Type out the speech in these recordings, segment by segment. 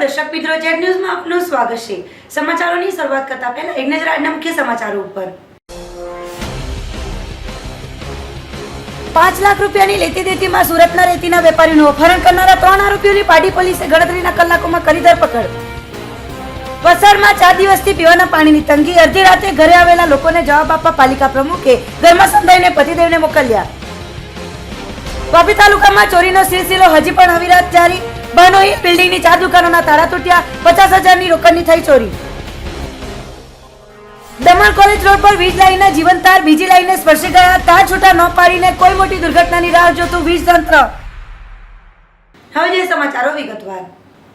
દર્શક મિત્રો, જેડ ન્યૂઝમાં આપનું સ્વાગત છે। સમાચારોની શરૂઆત કરતા પહેલા એક નજર આજના મુખ્ય સમાચારો ઉપર। 5 લાખ રૂપિયાની લેતી દેતીમાં સુરતના રેતીના વેપારીનું અપહરણ કરનારા 3 આરોપીઓની પાડી પોલીસે ગણતરીના કલાકોમાં કરી ધરપકડ। વલસાડમાં 4 દિવસથી પીવાના પાણીની તંગી, અડધી રાતે ઘરે આવેલા લોકોને જવાબ આપવા પાલિકા પ્રમુખે ઘરમાં સંધાઈને પતિદેવને મોકલ્યા। વાપી તાલુકામાં ચોરીનો સિલસિલો હજી પણ અવિરત જારી। બનોઈ બિલ્ડિંગની 4 દુકાનોના તાળા તૂટ્યા, 50,000ની રોકડની થઈ ચોરી। દમણ કોલેજ રોડ પર વીજ લાઈનના જીવંત તાર બીજી લાઈને સ્પર્શી ગયા, તાર છૂટા ન પાડીને કોઈ મોટી દુર્ઘટનાની રાહ જોતું વીજ તંત્ર। હવે જે સમાચારો વિગતવાર।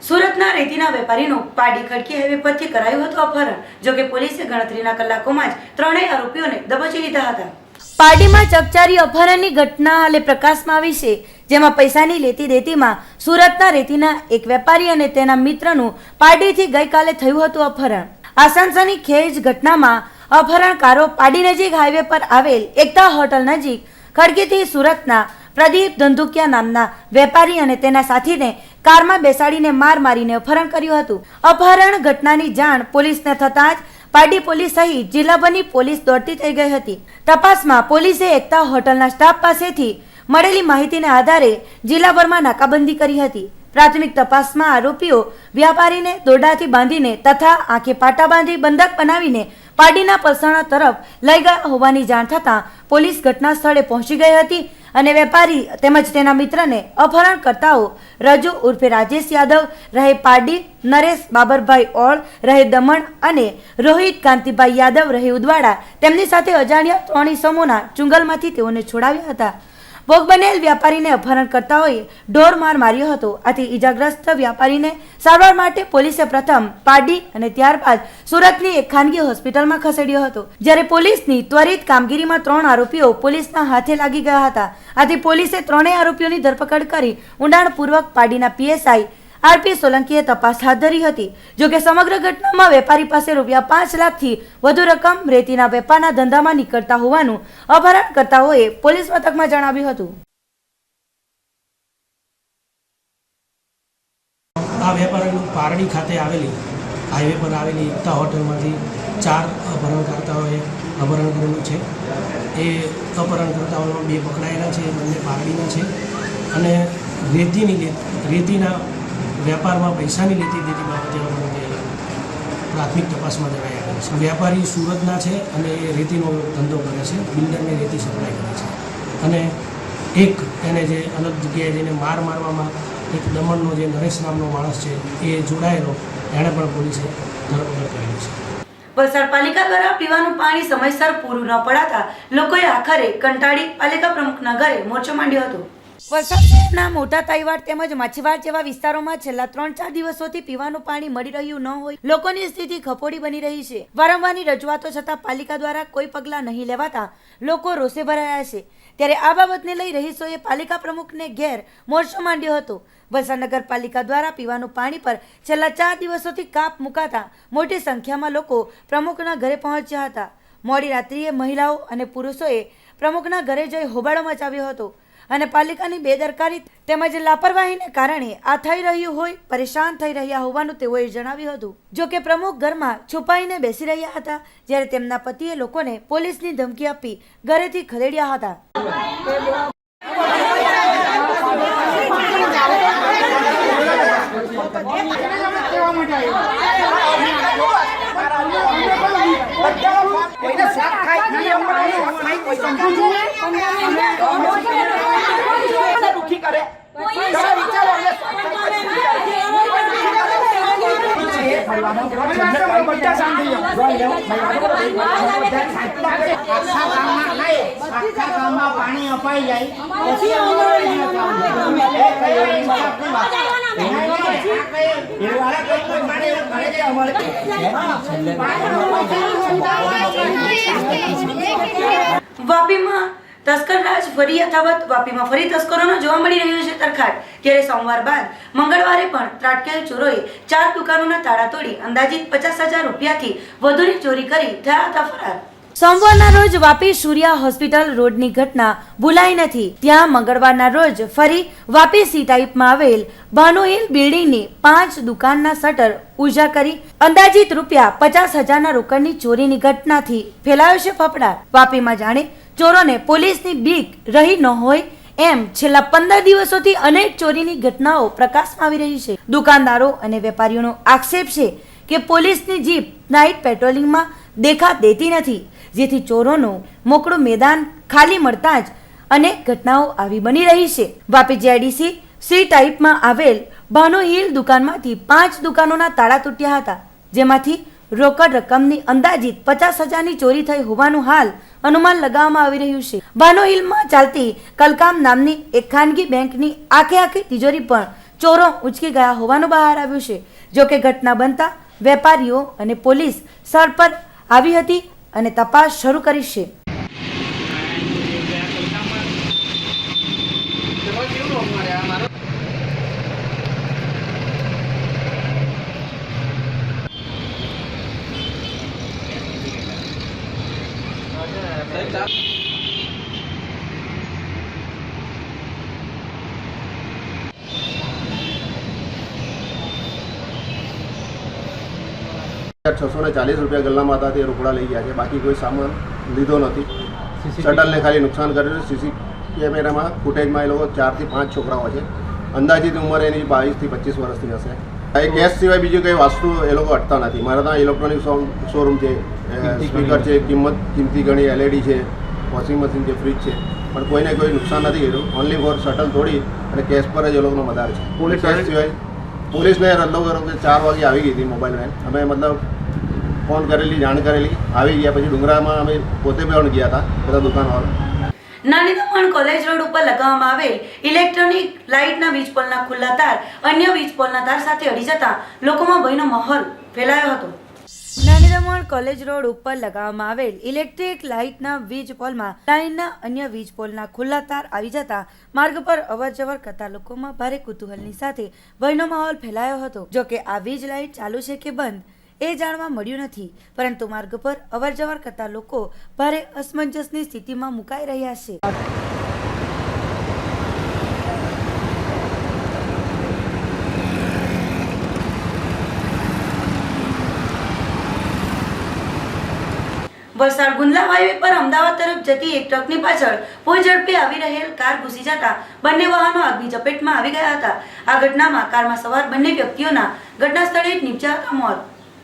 સુરતના રેતીના વેપારીનું પાડી ખડકી હાઈવે પરથી કરાયું હતું અપહરણ। જોકે પોલીસે ગણતરીના કલાકોમાં જ ત્રણેય આરોપીઓને દબોચી લીધા હતા। પાડીમાં ચકચારી અપહરણની ઘટના હાલે પ્રકાશમાં આવી છે, જેમાં પૈસાની લેતી દેતીમાં સુરતના રેતીના એક વેપારી અને તેના મિત્રનું પાડીથી ગઈકાલે થયું હતું અપહરણ। આ સનસનીખેજ ઘટનામાં અપહરણકારો પાડી નજીક હાઈવે પર આવેલ એકતા હોટલ નજીક ખડકીથી સુરતના પ્રદીપ ધંધુકિયા નામના વેપારી અને તેના સાથીને કારમાં બેસાડીને માર મારીને અપહરણ કર્યું હતું। અપહરણ ઘટનાની જાણ પોલીસને થતાં જ પાડી પોલીસ સહિત જિલ્લાભરની પોલીસ દોડતી થઈ ગઈ હતી। તપાસમાં પોલીસે એકતા હોટલના સ્ટાફ પાસેથી મળેલી માહિતીના આધારે જિલ્લાભરમાં નાકાબંધી કરી હતી। પ્રાથમિક તપાસમાં આરોપીઓ વ્યાપારીને દોરડાથી બાંધીને તથા આંખે પાટા બાંધી બંધક બનાવીને પાડીના પલસાણા તરફ લઈ ગયા હોવાની જાણ થતાં પોલીસ ઘટના સ્થળે પહોંચી ગઈ હતી અને વેપારી તેમજ તેના મિત્રને અપહરણકર્તાઓ રજુ ઉર્ફે રાજેશ યાદવ રહે પાડી, નરેશ બાબરભાઈ ઓળ રહે દમણ અને રોહિત કાંતિભાઈ યાદવ રહે ઉદવાડા તેમની સાથે અજાણ્યા 3 ઇસમોના ચુંગલમાંથી તેઓને છોડાવ્યા હતા। ભોગ બનેલ વ્યાપારીને અપહરણકર્તાઓએ ઢોર માર માર્યો હતો। આથી ઈજાગ્રસ્ત વ્યાપારીને સારવાર માટે પોલીસે પ્રથમ પાડી અને ત્યારબાદ સુરતની એક ખાનગી હોસ્પિટલમાં ખસેડ્યો હતો, જ્યારે પોલીસની ત્વરિત કામગીરીમાં 3 આરોપીઓ પોલીસના હાથે લાગી ગયા હતા। આથી પોલીસે ત્રણેય આરોપીઓની ધરપકડ કરી ઊંડાણપૂર્વક પાડીના પીએસઆઈ આરપી સોલંકીએ તપાસ હાથ ધરી હતી। જોકે સમગ્ર ઘટનામાં વેપારી પાસે રૂપિયા 5 લાખથી વધુ રકમ રેતીના વેપારના ધંધામાં નીકળતા હોવાનું અપહરણકર્તાઓએ પોલીસ મથકમાં જણાવ્યું હતું। આ વેપારીનું પારડી ખાતે આવેલી હાઈવે પર આવેલી એકતા હોટલમાંથી 4 અપહરણકર્તાઓએ અપહરણ કરેલું છે। એ અપહરણકર્તાઓમાં 2 પકડાયેલા છે, બંને પારડીના છે અને રેતીના વેપારમાં પૈસાની લેતી દેતી બાબતે પ્રાથમિક તપાસમાં જણાઈ આવે છે। વેપારી સુરતના છે અને એ રેતીનો ધંધો કરે છે, બિલ્ડરને રેતી સપ્લાય કરે છે અને એક એને જે અલગ જગ્યાએ જઈને માર મારવામાં એક દમણનો જે નરેશ નામનો માણસ છે એ જોડાયેલો, એણે પણ પોલીસે ધરપકડ કરેલી છે। વલસાડ પાલિકા દ્વારા પીવાનું પાણી સમયસર પૂરું ન પડાતા લોકોએ આખરે કંટાળી પાલિકા પ્રમુખના ઘરે મોરચો માંડ્યો હતો। વલસાડ શહેરના મોટા તાઈવાડ તેમજ માછીવાડ જેવા વિસ્તારોમાં છેલ્લા 3-4 દિવસોથી પીવાનું પાણી મળી રહ્યું ન હોય લોકોની સ્થિતિ કફોડી બની રહી છે। વારંવારની રજૂઆતો છતાં પાલિકા દ્વારા કોઈ પગલાં નહીં લેવાતા લોકો રોષે ભરાયા છે, ત્યારે આ બાબતને લઈ રહીશોએ પાલિકા પ્રમુખને ઘેર મોરચો માંડ્યો હતો। વલસાડ નગરપાલિકા દ્વારા પીવાનું પાણી પર છેલ્લા 4 દિવસોથી કાપ મુકાતા મોટી સંખ્યામાં લોકો પ્રમુખના ઘરે પહોંચ્યા હતા। મોડી રાત્રિએ મહિલાઓ અને પુરુષોએ પ્રમુખના ઘરે જઈ હોબાળો મચાવ્યો હતો અને પાલિકાની બેદરકારી તેમજ લાપરવાહીને કારણે આ થઈ રહ્યું હોય પરેશાન થઈ રહ્યા હોવાનું તેઓએ જણાવ્યું હતું। જોકે પ્રમુખ ઘરમાં છુપાઈને બેસી રહ્યા હતા, જ્યારે તેમના પતિએ લોકોને પોલીસની ધમકી આપી ઘરેથી ખદેડ્યા હતા। પાણી અપાઈ જાય વાપીમાં તસ્કર રાજ ફરી યથાવત। વાપીમાં ફરી તસ્કરોનો જોવા મળી રહ્યો છે તરખાટ, ત્યારે સોમવાર બાદ મંગળવારે પણ ત્રાટકેલ ચોરોએ 4 દુકાનોના તાળા તોડી અંદાજિત 50,000 રૂપિયાથી વધુની ચોરી કરી થયા હતા ફરાર। સોમવારના રોજ વાપી સૂર્યા હોસ્પિટલ રોડની ઘટના ભૂલાઈ નથી. ત્યાં મંગળવારના રોજ ફરી વાપી સી ટાઈપમાં આવેલ ભાનુહિલ બિલ્ડિંગની 5 દુકાનના શટર ઉજા કરી અંદાજિત ₹50,000ના રોકડની ચોરીની ઘટનાથી ફેલાયો છે ફફડાટ. વાપીમાં જાણે ચોરોને પોલીસની બીક રહી ન હોય એમ છેલ્લા 15 દિવસોથી અનેક ચોરીની ઘટનાઓ પ્રકાશમાં આવી રહી છે. દુકાનદારો અને વેપારીઓનો આક્ષેપ છે કે પોલીસની જીપ નાઇટ પેટ્રોલિંગમાં દેખા દેતી નથી, જેથી ચોરોનું મોકળું મેદાન ખાલી મળતા જ અનેક ઘટનાઓ આવી બની રહી છે. વાપી જેડીસી સી ટાઈપમાં આવેલ ભાનુહિલ દુકાનમાંથી 5 દુકાનોના તાળા તૂટ્યા હતા, જેમાંથી રોકડ રકમની અંદાજિત 50,000ની ચોરી થઈ હોવાનું હાલ અનુમાન લગાવવામાં આવી રહ્યું છે. ભાનુહિલમાં ચાલતી કલકામ નામની એક ખાનગી બેંકની આખી તિજોરી પણ ચોરો ઉંચકી ગયા હોવાનું બહાર આવ્યું છે. જોકે ઘટના બનતા વેપારીઓ અને પોલીસ સ્થળ પર આવી હતી અને તપાસ શરૂ કરી છે. ₹640 ગલ્લામાં હતા તે રોકડા લઈ ગયા છે. બાકી કોઈ સામાન લીધો નથી. શટલને ખાલી નુકસાન કરેલું. સીસી કેમેરામાં ફૂટેજમાં એ લોકો 4 થી 5 છોકરાઓ છે. અંદાજિત ઉંમર એની 22 થી 25 વર્ષની હશે. એ કેસ સિવાય બીજી કઈ વસ્તુ એ લોકો અટતા નથી. મારા ત્યાં ઇલેક્ટ્રોનિક શોરૂમ છે, સ્પીકર છે, કિંમતી ઘણી LED છે, વોશિંગ મશીન છે, ફ્રીજ છે, પણ કોઈને કોઈ નુકસાન નથી કર્યું. ઓનલી ફોર શટલ તોડી અને કેસ પર જ એ લોકોનો મદાર છે. કેસ સિવાય પોલીસને રલ્લો કરો કે 4 વાગે આવી ગઈ હતી મોબાઈલ વેન. અમે મતલબ ફોન કરેલી, જાણ કરેલી, આવી ગયા. પછી ડુંગરામાં અમે પોતે પણ ગયા હતા બધા દુકાનવાળા. નાની દમણ કોલેજ રોડ ઉપર લગાવવામાં આવેલ ઇલેક્ટ્રોનિક લાઇટના વીજ પોલના ખુલ્લા તાર અન્ય વીજ પોલના તાર સાથે અડી જતા લોકોમાં ભયનો માહોલ ફેલાયો હતો. નાની દમણ કોલેજ રોડ ઉપર લગાવવામાં આવેલ ઇલેક્ટ્રિક લાઇટના વીજ પોલમાં લાઇનના અન્ય વીજ પોલના ખુલ્લા તાર આવી જતા માર્ગ પર અવરજવર કરતા લોકોમાં ભારે કુતૂહલની સાથે ભયનો માહોલ ફેલાયો હતો. જોકે આ વીજ લાઇટ ચાલુ છે કે બંધ એ જાણવા મળ્યું નથી, પરંતુ માર્ગ પર અવરજવર કરતા લોકો ભારે અસમંજસની સ્થિતિમાં મુકાઈ રહ્યા છે. વલસાડ ગુંદલા હાઈવે પર અમદાવાદ તરફ જતી એક ટ્રકની પાછળ પૂર ઝડપે આવી રહેલ કાર ઘૂસી જતા બંને વાહનો આગની ઝપેટમાં આવી ગયા હતા. આ ઘટનામાં કારમાં સવાર બંને વ્યક્તિઓના ઘટના સ્થળે જ નીપજ્યા હતા મોત.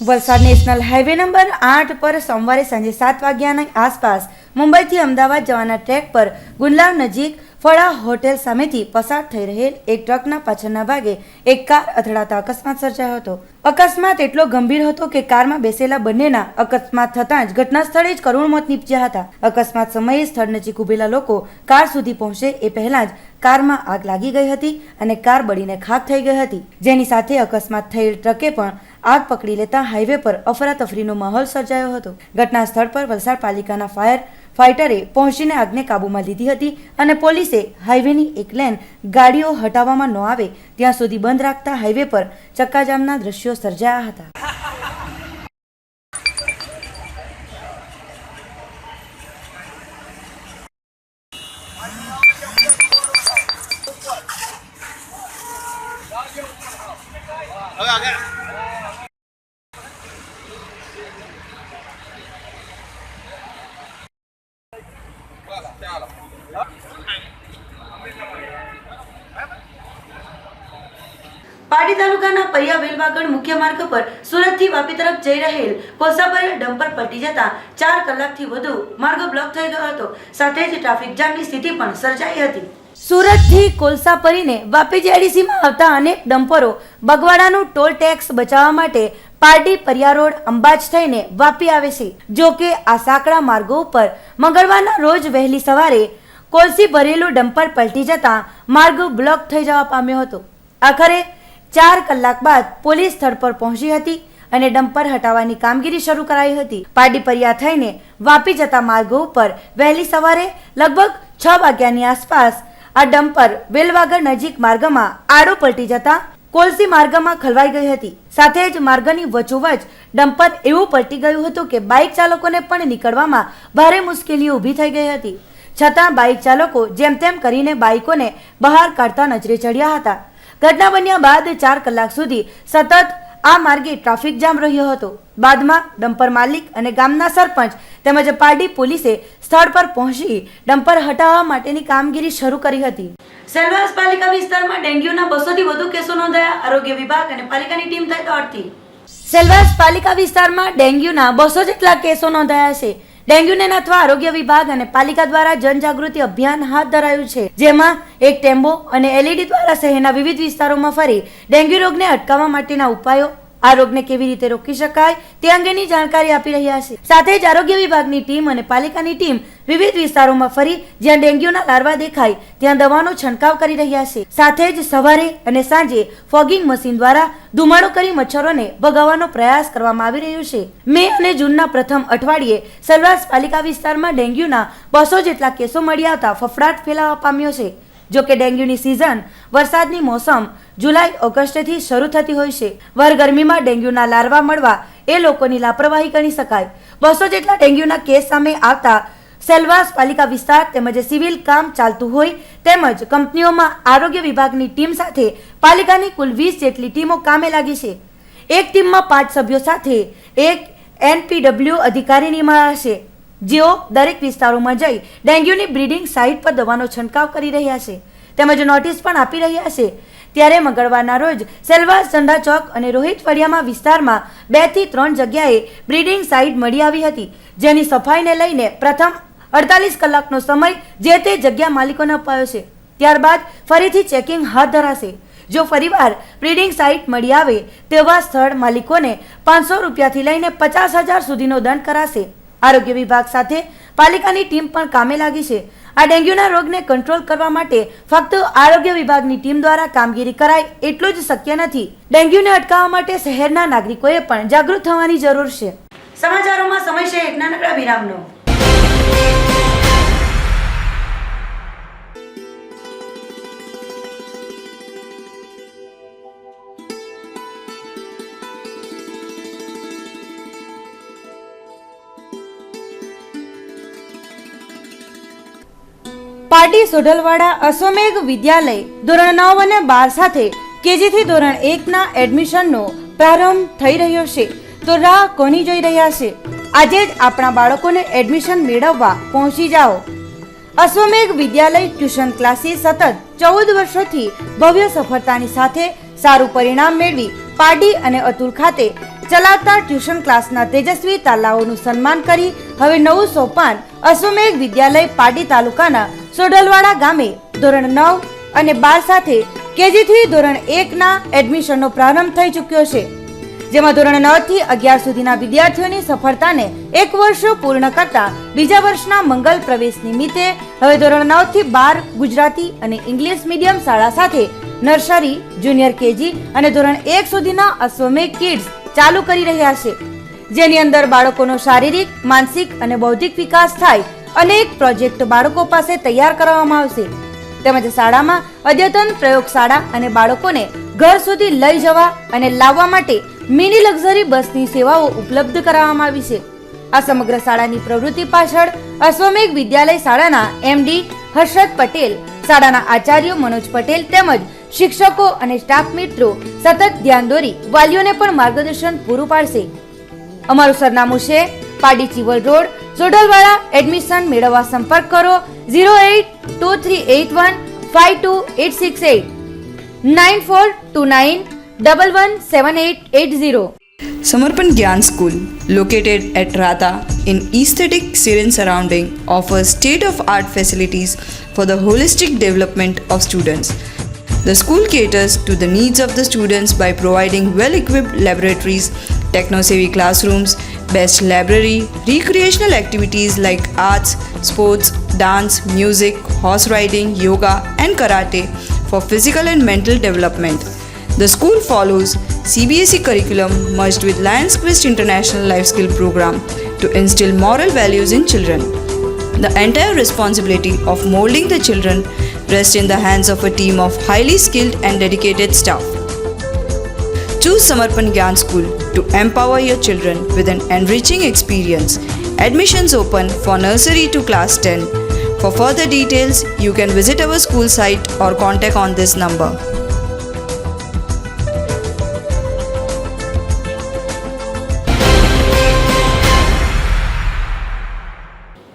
વલસાડ નેશનલ હાઈવે નંબર 8 પર સોમવારે સાંજે 7 વાગ્યાની આસપાસ મુંબઈથી અમદાવાદ જવાના ટ્રેક પર ગુંદલા નજીક ફળા હોટેલ સામેથી પસાર થઈ રહેલ એક ટ્રકના પાછળના ભાગે એક કાર અથડાતા અકસ્માત સર્જાયો હતો. અકસ્માત એટલો ગંભીર હતો કે કારમાં બેસેલા બંનેના અકસ્માત થતાં જ ઘટના સ્થળે જ કરુણ મોત નીપજ્યા હતા. અકસ્માત સમયે સ્થળ નજીક ઉભેલા લોકો કાર સુધી પહોંચે એ પહેલા જ કારમાં આગ લાગી ગઈ હતી અને કાર બળીને ખાખ થઈ ગઈ હતી, જેની સાથે અકસ્માત થયેલ ટ્રકે પણ આગ પકડી લેતા હાઈવે પર અફરાતફરીનો માહોલ સર્જાયો હતો. ઘટના સ્થળ પર વલસાડ પાલિકાના ફાયર ફાઇટરે પહોંચીને આગને કાબૂમાં લીધી હતી અને પોલીસે હાઈવેની એક લેન ગાડીઓ હટાવવામાં ન આવે ત્યાં સુધી બંધ રાખતા હાઈવે પર ચક્કાજામના દ્રશ્યો સર્જાયા હતા. પાટી તાલુકાના પરિયા વેલવાગઢ મુખ્ય માર્ગ પર સુરતથી વાપી તરફ જઈ રહેલ કોલસા ભરેલ ડમ્પર પલટી જતા 4 કલાકથી વધુ માર્ગ બ્લોક થઈ ગયો હતો. સાથે જ ટ્રાફિક જામની સ્થિતિ પણ સર્જાઈ હતી. સુરતથી કોલસા ભરીને વાપી જેડીસીમાં આવતા અનેક ડમ્પરો બગવાડાનું ટોલ ટેક્સ બચાવવા માટે પારડી પરિયા રોડ અંબાજ થઈને વાપી આવે છે. જો કે આ સાંકડા માર્ગો ઉપર મંગળવારના રોજ વહેલી સવારે કોલસી ભરેલું ડમ્પર પલટી જતા માર્ગ બ્લોક થઈ જવા પામ્યો હતો. આખરે 4 કલાક બાદ પોલીસ સ્થળ પર પહોંચી હતી અને ડમ્પર હટાવવાની કામગીરી શરૂ કરાઈ હતી. પારડી પરિયા થઈને વાપી જતા માર્ગો ઉપર વહેલી સવારે લગભગ 6 વાગ્યાની આસપાસ આ ડમ્પર વેલવાગર નજીક માર્ગમાં આડો પલટી જતા કોલસી માર્ગમાં ખલવાઈ ગઈ હતી. સાથે જ માર્ગની વચોવચ ડમ્પર એવું પલટી ગયું હતું કે બાઇક ચાલકોને પણ નીકળવામાં ભારે મુશ્કેલીઓ ઊભી થઈ ગઈ હતી. છતાં બાઇક ચાલકો જેમ તેમ કરીને બાઇકોને બહાર કાઢતા નજરે ચડ્યા હતા. ઘટના બન્યા બાદ 4 કલાક સુધી સતત આ માર્ગે ટ્રાફિક જામ રહ્યો હતો. બાદમાં ડમ્પર માલિક અને ગામના સરપંચ તેમજ પારડી પોલીસે સ્થળ પર પહોંચી ડમ્પર હટાવવા માટેની કામગીરી શરૂ કરી હતી. સેલવાસ પાલિકા વિસ્તારમાં ડેન્ગ્યુના 200 થી વધુ કેસો નોંધાયા. આરોગ્ય વિભાગ અને પાલિકાની ટીમ થઈ દોડતી. સેલવાસ પાલિકા વિસ્તારમાં ડેન્ગ્યુના 200 જેટલા કેસો નોંધાયા છે. ડેન્ગ્યુને નાથવા આરોગ્ય વિભાગ અને પાલિકા દ્વારા જનજાગૃતિ અભિયાન હાથ ધરાયું છે, જેમાં એક ટેમ્બો અને LED દ્વારા શહેરના વિવિધ વિસ્તારોમાં ફરી ડેન્ગ્યુ રોગને અટકાવવા માટેના ઉપાયો, આ રોગને કેવી રીતે રોકી શકાય તે અંગેની જાણકારી આપી રહ્યા છે. સાથે જ આરોગ્ય વિભાગની ટીમ અને પાલિકાની ટીમ વિવિધ વિસ્તારોમાં ફરી જ્યાં ડેન્ગ્યુના લાર્વા દેખાય ત્યાં દવાનો છંટકાવ કરી રહ્યા છે. સાથે જ સવારે અને સાંજે ફોગિંગ મશીન દ્વારા ધુમાડો કરી મચ્છરોને ભગાવવાનો પ્રયાસ કરવામાં આવી રહ્યો છે. મે અને જૂનના પ્રથમ અઠવાડિયે સેલવાસ પાલિકા વિસ્તારમાં ડેન્ગ્યુના 200 જેટલા કેસો મળી આવતા ફફડાટ ફેલાવા પામ્યો છે. જો કે ડેન્ગ્યુની સિઝન વરસાદની મોસમ જુલાઈ-ઓગસ્ટથી શરૂ થતી હોય છે. વર ગરમીમાં ડેન્ગ્યુના લાર્વા મળવા એ લોકોની લાપરવાહી ગણી શકાય. 200 જેટલા ડેન્ગ્યુના કેસ સામે આવતા સેલવાસ પાલિકા વિસ્તાર તેમજ સિવિલ કામ ચાલતું હોય તેમજ કંપનીઓમાં આરોગ્ય વિભાગની ટીમ સાથે પાલિકાની કુલ 20 જેટલી ટીમો કામે લાગી છે. એક ટીમમાં 5 સભ્યો સાથે એક NPW અધિકારી નિમાયા છે, જેઓ દરેક વિસ્તારોમાં જઈ ડેન્ગ્યુની બ્રીડિંગ સાઇટ પર દવાનો છંટકાવ કરી રહ્યા છે તેમજ નોટિસ પણ આપી રહ્યા છે. ત્યારે મંગળવારના રોજ સેલવાસ ઝંડા ચોક અને રોહિત ફળિયામાં વિસ્તારમાં 2 થી 3 જગ્યાએ બ્રીડિંગ સાઇટ મળી આવી હતી, જેની સફાઈને લઈને પ્રથમ 48 કલાકનો સમય જે તે જગ્યા માલિકોને અપાયો છે. ત્યારબાદ ફરીથી ચેકિંગ હાથ ધરાશે. જો ફરીવાર બ્રીડિંગ સાઇટ મળી આવે તેવા સ્થળ માલિકોને 500 રૂપિયાથી લઈને 50,000 સુધીનો દંડ કરાશે. આરોગ્ય વિભાગ સાથે પાલિકાની ટીમ પણ કામે લાગી છે. આ ડેન્ગ્યુના રોગને કંટ્રોલ કરવા માટે ફક્ત આરોગ્ય વિભાગની ટીમ દ્વારા કામગીરી કરાય એટલું જ શક્ય નથી. ડેન્ગ્યુને અટકાવવા માટે શહેરના નાગરિકોએ પણ જાગૃત થવાની જરૂર છે. સમાચારોમાં સમય છે એક નાનકડા વિરામનો. પારડી સોઢલવાડા અશ્વમેઘ વિદ્યાલય ધોરણ 9 અને 12 સાથે KG થી ધોરણ 1 ના એડમિશનનો પ્રારંભ થઈ રહ્યો છે, તો રાહ કોની જોઈ રહ્યા છે? આજે જ આપણા બાળકોને એડમિશન મેળવવા પહોંચી જાઓ. અશ્વમેઘ વિદ્યાલય ટ્યુશન ક્લાસીસ સતત 14 વર્ષોથી ભવ્ય સફળતાની સાથે સારું પરિણામ મેળવી પારડી અને અતુલ ખાતે ચલાવતા ટ્યુશન ક્લાસના તેજસ્વી તાલાઓનું સન્માન કરી હવે નવું સોપાન અશ્વમેઘ વિદ્યાલય પારડી તાલુકાના સોઢલવાડા ગામે ધોરણ 9 અને 12 સાથે KG થી ધોરણ 1 ના એડમિશનનો પ્રારંભ થઈ ચૂક્યો છે, જેમાં ધોરણ 9 થી 11 સુધીના વિદ્યાર્થીઓની સફળતાને 1 વર્ષ પૂર્ણ કરતા બીજા વર્ષના મંગલ પ્રવેશ નિમિત્તે હવે ધોરણ 9 થી 12 ગુજરાતી અને ઇંગ્લિશ મીડિયમ શાળા સાથે નર્સરી, જુનિયર KG અને ધોરણ 1 સુધીના અશ્વમેઘ કિડ્સ ચાલુ કરી રહ્યા છે, જેની અંદર બાળકોનો શારીરિક, માનસિક અને બૌદ્ધિક વિકાસ થાય અનેક પ્રોજેક્ટ બાળકો પાસે તૈયાર કરવામાં આવશે. તેમજ શાળામાં અદ્યતન પ્રયોગશાળા અને બાળકોને ઘર સુધી લઈ જવા અને લાવવા માટે મિની લક્ઝરી બસની સેવાઓ ઉપલબ્ધ કરાવવામાં આવી છે. આ સમગ્ર શાળાની પ્રવૃત્તિ પાછળ અશ્વમેઘ વિદ્યાલય શાળાના MD હર્ષદ પટેલ, શાળાના આચાર્ય મનોજ પટેલ તેમજ શિક્ષકો અને સ્ટાફ મિત્રો સતત ધ્યાન દોરી વાલીઓને પણ માર્ગદર્શન પૂરું પાડશે. અમારું સરનામું છે પારડી ચીવલ રોડ, સોઢલવાડા. એડમિશન મેળવવા સંપર્ક કરો 08238152868 9429117880. Samarpan Gyan School, located at Rata in aesthetic serene surrounding, offers state-of-art facilities for the holistic development of students. The school caters to the needs of the students by providing well-equipped laboratories, techno-savvy classrooms, best library, recreational activities like arts, sports, dance, music, horse riding, yoga and karate for physical and mental development. The school follows CBSE curriculum merged with Lions Quest International Life Skill Program to instill moral values in children. The entire responsibility of molding the children rests in the hands of a team of highly skilled and dedicated staff. Choose Samarpan Gyan School to empower your children with an enriching experience. Admissions open for nursery to class 10. For further details, you can visit our school site or contact on this number.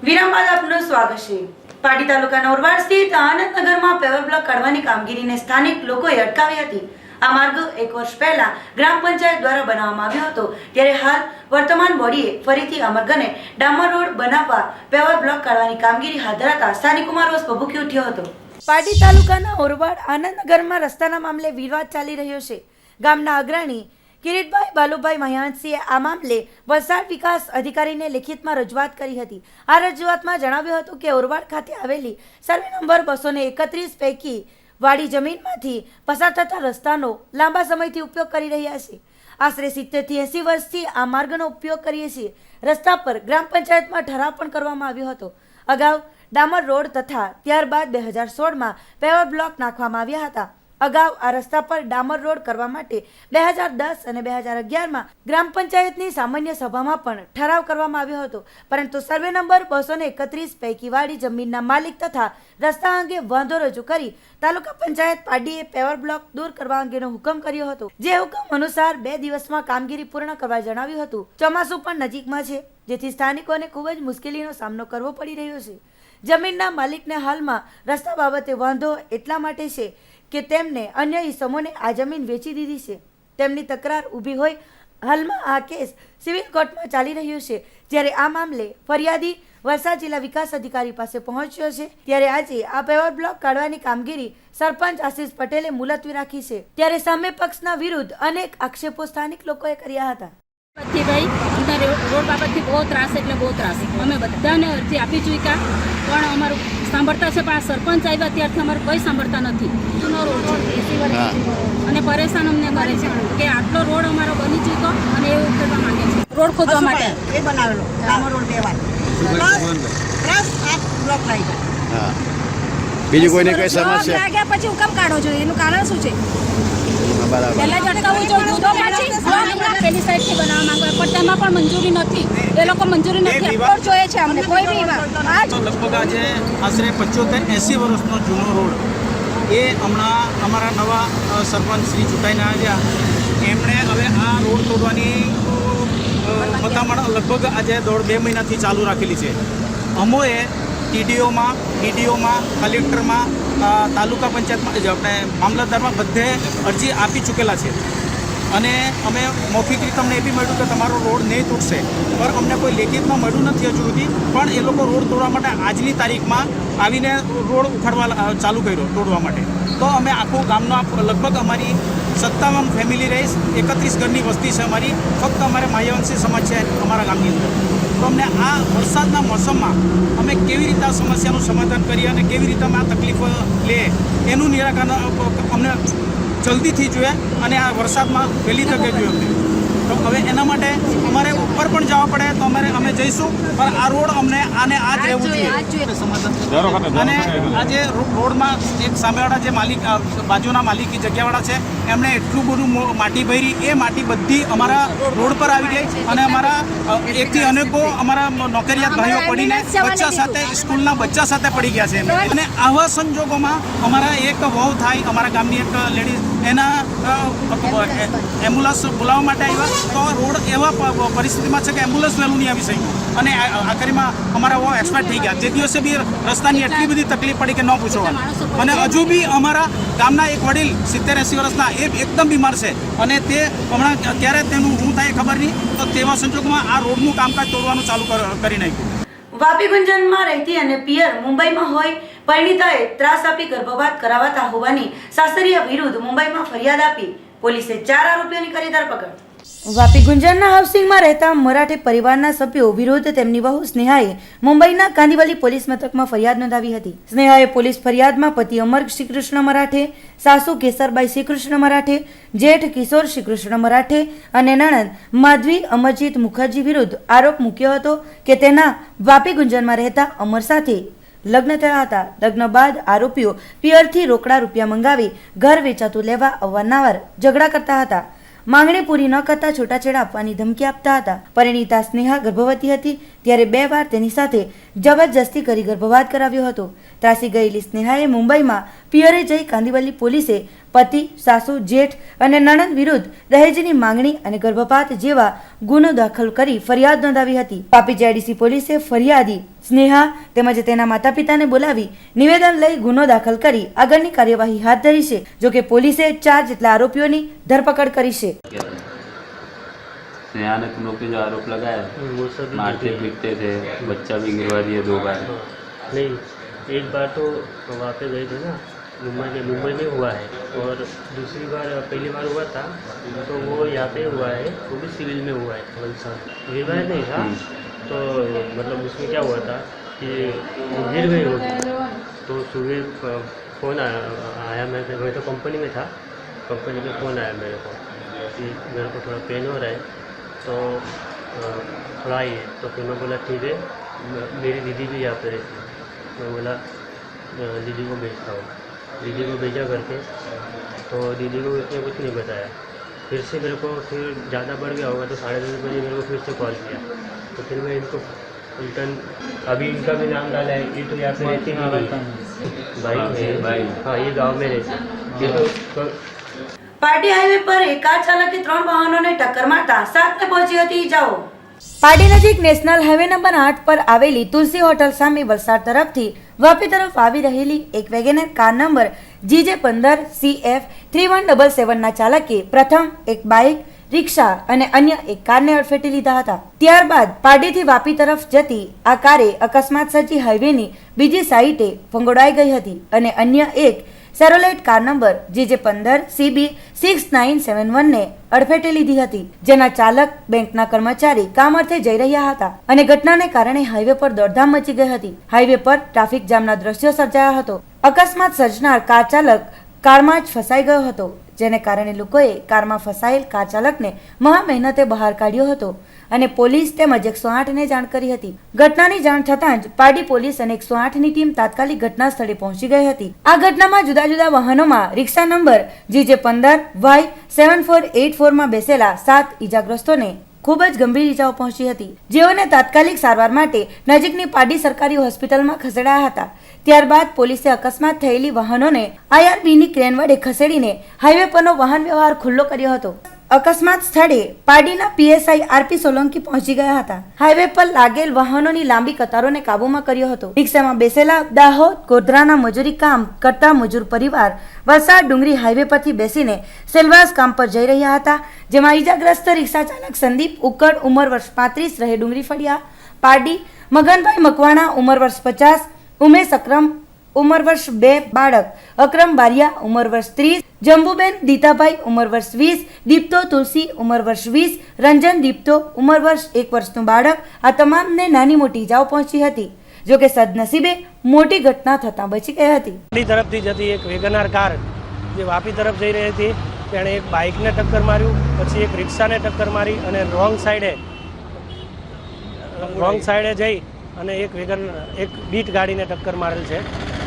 વિરામ બાદ આપનું સ્વાગત છે. પાટી તાલુકાના ઓરવાડ સ્થિત આનંદનગરમાં paver block કાઢવાની કામગીરીને સ્થાનિક લોકોએ અટકાવી હતી. આ માર્ગ 1 વર્ષ પહેલા ગ્રામ પંચાયત દ્વારા બનાવવામાં આવ્યો હતો, ત્યારે હાલ વર્તમાન બોડીએ ફરીથી આ માર્ગને ડામર રોડ બનાવવા પેવર બ્લોક કાઢવાની કામગીરી હાથ ધરાતા સ્થાનિકોમાં રોષ ભભૂકી ઉઠ્યો હતો. પાટી તાલુકાના ઓરવાડ આનંદનગરમાં રસ્તાના મામલે વિવાદ ચાલી રહ્યો છે. ગામના અગ્રણી કિરીટભાઈ બાલુભાઈ મહાંતસિંહે આ મામલે વલસાડ વિકાસ અધિકારીને લિખિતમાં રજૂઆત કરી હતી. આ રજૂઆતમાં જણાવ્યું હતું કે ઓરવાડ ખાતે આવેલી સર્વે નંબર 231 પૈકી વાડી જમીનમાંથી પસાર થતા રસ્તાનો લાંબા સમયથી ઉપયોગ કરી રહ્યા છે. આશરે 70 થી 80 વર્ષથી આ માર્ગનો ઉપયોગ કરીએ છીએ. રસ્તા પર ગ્રામ પંચાયતમાં ઠરાવ પણ કરવામાં આવ્યો હતો. અગાઉ ડામર રોડ તથા ત્યારબાદ 2016માં પેવર બ્લોક નાખવામાં આવ્યા હતા. અગાઉ આ રસ્તા પર ડામર રોડ કરવા માટે 2010 અને 2011માં ગ્રામ પંચાયતની સામાન્ય સભામાં પણ ઠરાવ કરવામાં આવ્યો હતો, પરંતુ સર્વે નંબર 231 પૈકી વાડી જમીનના માલિક તથા રસ્તા અંગે વાંધો રજૂ કરી તાલુકા પંચાયત પાડીએ પેવર બ્લોક દૂર કરવા અંગેનો હુકમ કર્યો હતો. જે હુકમ અનુસાર 2 દિવસમાં કામગીરી પૂર્ણ કરવા જણાવ્યું હતું. ચોમાસું પણ નજીકમાં છે, જેથી સ્થાનિકોને ખૂબ જ મુશ્કેલીનો સામનો કરવો પડી રહ્યો છે. જમીનના માલિકને હાલમાં રસ્તા બાબતે વાંધો એટલા માટે છે કે તેમને અન્ય ઇસમોને આ જમીન વેચી દીધી છે. તેમની તકરાર ઊભી હોય. હાલમાં આ કેસ સિવિલ કોર્ટમાં ચાલી રહ્યો છે, જ્યારે આ મામલે ફરિયાદી વલસાડ જિલ્લા વિકાસ અધિકારી પાસે પહોંચ્યો છે. ત્યારે આજે આ પેવર બ્લોક કાઢવાની કામગીરી સરપંચ આશીષ પટેલે મુલતવી રાખી છે. ત્યારે સામે પક્ષના વિરુદ્ધ અનેક આક્ષેપો સ્થાનિક લોકોએ કર્યા હતા. ભાઈ અમને રોડ બાબતથી બહુ ત્રાસ એટલે બહુ ત્રાસ. અમે બધાને અરજી આપી ચૂક્યા, પણ અમારું સાંભળતા છે, પણ આ સરપંચ આવ્યા ત્યારથી અમારું કંઈ સાંભળતા નથી. જૂનો રોડ અને પરેશાન અમને કરે છે કે આટલો રોડ અમારો બની ચૂક્યો અને એવું કરવા માંગે છે. રોડ ખોદવા માટે એ બનાવેલો ડામર રોડ 2 વાર પ્લસ આ બ્લોક લાગ્યો. બીજું કોઈને કઈ સમસ્યા લાગ્યા પછી હુકમ કાઢો જોઈએ, એનું કારણ શું છે? પહેલા જ અટકાવવું જોઈએ, તો પછી પેલી સાઈડથી બનાવવા માંગે, પણ તેમાં પણ મંજૂરી નથી. એ લોકો મંજૂરી નથી રોડ જોઈએ છે અમને કોઈ બી લગભગ આજે આશરે 75-80 વર્ષનો જૂનો રોડ એ હમણાં અમારા નવા સરપંચ શ્રી ચૂંટાઈને આવ્યા, એમણે હવે આ રોડ તોડવાની મથામણ લગભગ આજે 1.5-2 મહિનાથી ચાલુ રાખેલી છે. અમોએ ટીડીઓમાં, ડીડીઓમાં, કલેક્ટરમાં, તાલુકા પંચાયતમાં, આપણે મામલતદારમાં બધે અરજી આપી ચૂકેલા છે. અને અમે મૌખિક રીતે અમને એ બી મળ્યું કે તમારો રોડ નહીં તૂટશે, પણ અમને કોઈ લેખિતમાં મળ્યું નથી હજુ સુધી. પણ એ લોકો રોડ તોડવા માટે આજની તારીખમાં આવીને રોડ ઉખાડવા ચાલુ કર્યો તોડવા માટે. તો અમે આખું ગામનો લગભગ અમારી 57 ફેમિલી રહીશ, 31 ઘરની વસ્તી છે અમારી. ફક્ત અમારે માયાવંશી સમાજ છે અમારા ગામની અંદર. તો અમને આ વરસાદના મોસમમાં અમે કેવી રીતે આ સમસ્યાનું સમાધાન કરીએ અને કેવી રીતે અમે આ તકલીફ લઈએ એનું નિરાકરણ અમને જલ્દીથી જોઈએ અને આ વરસાદમાં વહેલી તકે જોઈએ અમને. તો હવે એના માટે અમારે ઉપર પણ જવા પડે તો અમે જઈશું, પણ આ રોડ અમને આને આ જ રહેવું જોઈએ સમાધાન. અને આ જે રોડમાં એક સામેવાળા જે માલિક બાજુના માલિકી જગ્યાવાળા છે એમણે એટલું બધું માટી ભરી, એ માટી બધી અમારા રોડ પર આવી ગઈ અને અમારા એકથી અનેકો અમારા નોકરિયાત ભાઈઓ પડીને બચ્ચા સાથે, સ્કૂલના બચ્ચા સાથે પડી ગયા છે. અને આવા સંજોગોમાં અમારા એક વહુ થાય, અમારા ગામની એક લેડીઝ, એના એમ્બ્યુલન્સ બોલાવવા માટે આવ્યા, તો રોડ એવા પરિસ્થિતિમાં છે કે એમ્બ્યુલન્સ વહેલું નહીં આવી શક્યું અને આખરીમાં અમારા બહુ એક્સપાયર થઈ ગયા. જે દિવસે બી રસ્તાની એટલી બધી તકલીફ પડી કે ન પૂછો. અને હજુ બી અમારા ગામના એક વડીલ 70-80 વર્ષના એ એકદમ બીમાર છે અને તે હમણાં ક્યારે તેનું શું થાય ખબર નહીં. તો તેવા સંજોગોમાં આ રોડનું કામકાજ તોડવાનું ચાલુ કરી નાખ્યું. વાપી ગુંજનમાં રહેતી અને પિયર મુંબઈમાં હોય પરિણીતાએ ત્રાસ આપી ગર્ભપાત કરાવતા હોવાની સાસરિયા વિરુદ્ધ મુંબઈમાં ફરિયાદ આપી પોલીસે 4 આરોપીઓની કરી ધરપકડ. વાપી ગુંજરના હાઉસિંગમાં રહેતા મરાઠી પરિવારના સભ્યો વિરુદ્ધ તેમની વહુ સ્નેહાએ મુંબઈના કાંદીવલી પોલીસ મથકમાં ફરિયાદ નોંધાવી હતી. સ્નેહાએ પોલીસ ફરિયાદમાં પતિ અમર શ્રીકૃષ્ણ મરાઠે, સાસુ કેસરબાઈ શ્રીકૃષ્ણ મરાઠે, જેઠ કિશોર શ્રીકૃષ્ણ મરાઠે અને નણંદ માધવી અમરજીત મુખર્જી વિરુદ્ધ આરોપ મૂક્યો હતો કે તેના વાપી ગુંજનમાં રહેતા અમર સાથે લગ્ન થયા હતા. લગ્ન બાદ આરોપીઓ પિયરથી રોકડા રૂપિયા મંગાવી ઘર વેચાતું લેવા અવારનવાર ઝઘડા કરતા હતા. માંગણી પૂરી ન કરતા છૂટાછેડા આપવાની ધમકી આપતા હતા. પરિણીતા સ્નેહા ગર્ભવતી હતી ત્યારે 2 વાર તેની સાથે જબરજસ્તી કરી ગર્ભપાત કરાવ્યો હતો. ત્રાસી ગયેલી સ્નેહાએ મુંબઈમાં પિયરે જઈ કાંદિવલી પોલીસે પતિ, સાસુ, જેઠ અને નણંદ વિરુદ્ધ દહેજની માંગણી અને ગર્ભપાત જેવા ગુનો દાખલ કરી ફરિયાદ નોંધાવી હતી. વાપી જેડીસી પોલીસે ફરિયાદી સ્નેહા તેમજ તેના માતા પિતાને બોલાવી નિવેદન લઈ ગુનો દાખલ કરી આગળની કાર્યવાહી હાથ ધરી છે. જોકે પોલીસે 4 જેટલા આરોપીઓની ધરપકડ કરી છે. स्नेहा ने तुम लोग पे जो आरोप लगाया मारते पीटते थे, बच्चा भी गिरवा दिए 2 बार. नहीं, एक बार तो वहाँ पे गए थे ना, मुंबई में हुआ है, और दूसरी बार पहली बार हुआ था तो वो यहाँ पे हुआ है, वो भी सिविल में हुआ है वलसाड. विवाह नहीं था तो मतलब उसमें क्या हुआ था कि गिर गई होगी तो सुबह फ़ोन आया मैं तो कंपनी में था, कंपनी में फ़ोन आया मेरे को कि मेरे को थोड़ा पेन हो रहा है तो थोड़ा आइए. तो फिर मैं बोला ठीक है, मेरी दीदी भी यहाँ पे रहती है. मैं बोला दीदी को भेजता हूँ. दीदी को भेजा करके तो दीदी को इसने कुछ नहीं बताया. फिर से मेरे को फिर ज़्यादा बढ़ गया होगा तो 10:30 बजे मेरे को फिर से कॉल किया. तो फिर मैं इनको रिटर्न अभी इनका भी नाम डाला है. ये तो यहाँ पे रहती नहीं, भाई हाँ, ये गाँव में रहती. ये तो પારડી હાઈવે પર એક કાર ચાલકે 3 વાહનોને ટક્કર મારતા 7 ને પહોંચી હતી ઇજાઓ. પારડી નજીક નેશનલ હાઈવે નંબર 8 પર આવેલી તુલસી હોટલ સામે વલસાડ તરફથી વાપી તરફ આવી રહેલી એક WagonR car number GJ15 CF3177 ના ચાલકે પ્રથમ એક બાઇક, રિક્ષા અને અન્ય એક કારને અડફેટી લીધા હતા. ત્યારબાદ પારડીથી વાપી તરફ જતી આ કારે અકસ્માત સર્જી હાઈવેની બીજી સાઈડે ફંગોળાઈ ગઈ હતી અને અન્ય એક સેરોલેટ કાર નંબર GJ15 CB6971 ને અડફેટે લીધી હતી, જેના ચાલક બેંકના કર્મચારી કામ અર્થે જઈ રહ્યા હતા અને ઘટનાને કારણે હાઈવે પર દોડધામ મચી ગઈ હતી. હાઈવે પર ટ્રાફિક જામના દ્રશ્યો સર્જાયા હતો. અકસ્માત સર્જનાર કાર ચાલક કારમાં જ ફસાઈ ગયો હતો, જેને કારણે લોકોએ કારમાં ફસાયેલ કાર ચાલકને મહા મહેનતે બહાર કાઢ્યો હતો અને પોલીસ તેમજ 108 ને જાણ કરી હતી. ઘટનાની જાણ થતાં જ પારડી પોલીસ અને 108 ની ટીમ તાત્કાલિક ઘટના સ્થળે પહોંચી ગઈ હતી. આ ઘટનામાં જુદા જુદા વાહનોમાં રિક્ષા નંબર GJ15 Y7484 માં બેસેલા 7 ઈજાગ્રસ્તોને ખૂબ જ ગંભીર ઈજાઓ પહોંચી હતી, જેઓને તાત્કાલિક સારવાર માટે નજીકની પારડી સરકારી હોસ્પિટલમાં ખસેડાયા હતા. ત્યારબાદ પોલીસે અકસ્માત થયેલી વાહનોને IRBની ક્રેન વડે ખસેડીને હાઈવે પરનો વાહન વ્યવહાર ખુલ્લો કર્યો હતો. અકસ્માત સ્થળે પારડીના PSI RP સોલંકી પહોંચી ગયા હતા. હાઈવે પર લાગેલ વાહનોની લાંબી કતારોને કાબૂમાં કર્યો હતો. રિક્ષામાં બેસેલા દાહોદ ગોધરાના મજૂરી કામ કરતા મજૂર પરિવાર વલસાડ ડુંગરી હાઈવે પરથી બેસીને સેલવાસ કામ પર જઈ રહ્યા હતા, જેમાં ઈજાગ્રસ્ત રિક્ષા ચાલક સંદીપ ઉકડ ઉંમર વર્ષ 35 રહે ડુંગરી ફળિયા પારડી, મગનભાઈ મકવાણા ઉંમર વર્ષ 50, ઉમેશ અક્રમ ઉંમર વર્ષ 2, બાળક અક્રમ બારિયા ઉંમર વર્ષ 30, જંબુબેન દીતાભાઈ ઉંમર વર્ષ 20, દીપ્તો તુલસી ઉંમર વર્ષ 20, રંજન દીપ્તો ઉંમર વર્ષ 1 વર્ષનું બાળક. આ તમામને નાની મોટી ઇજાઓ પહોંચી હતી. જોકે સદનસીબે મોટી ઘટના થતાં બચી ગઈ હતી. પારડી તરફથી જતી એક વેગનાર કાર જે વાપી તરફ જઈ રહી હતી, તેણે એક બાઇકને ટક્કર માર્યું, પછી એક રિક્ષાને ટક્કર મારી અને રોંગ સાઈડે જઈ અને એક બીટ ગાડીને ટક્કર મારેલ છે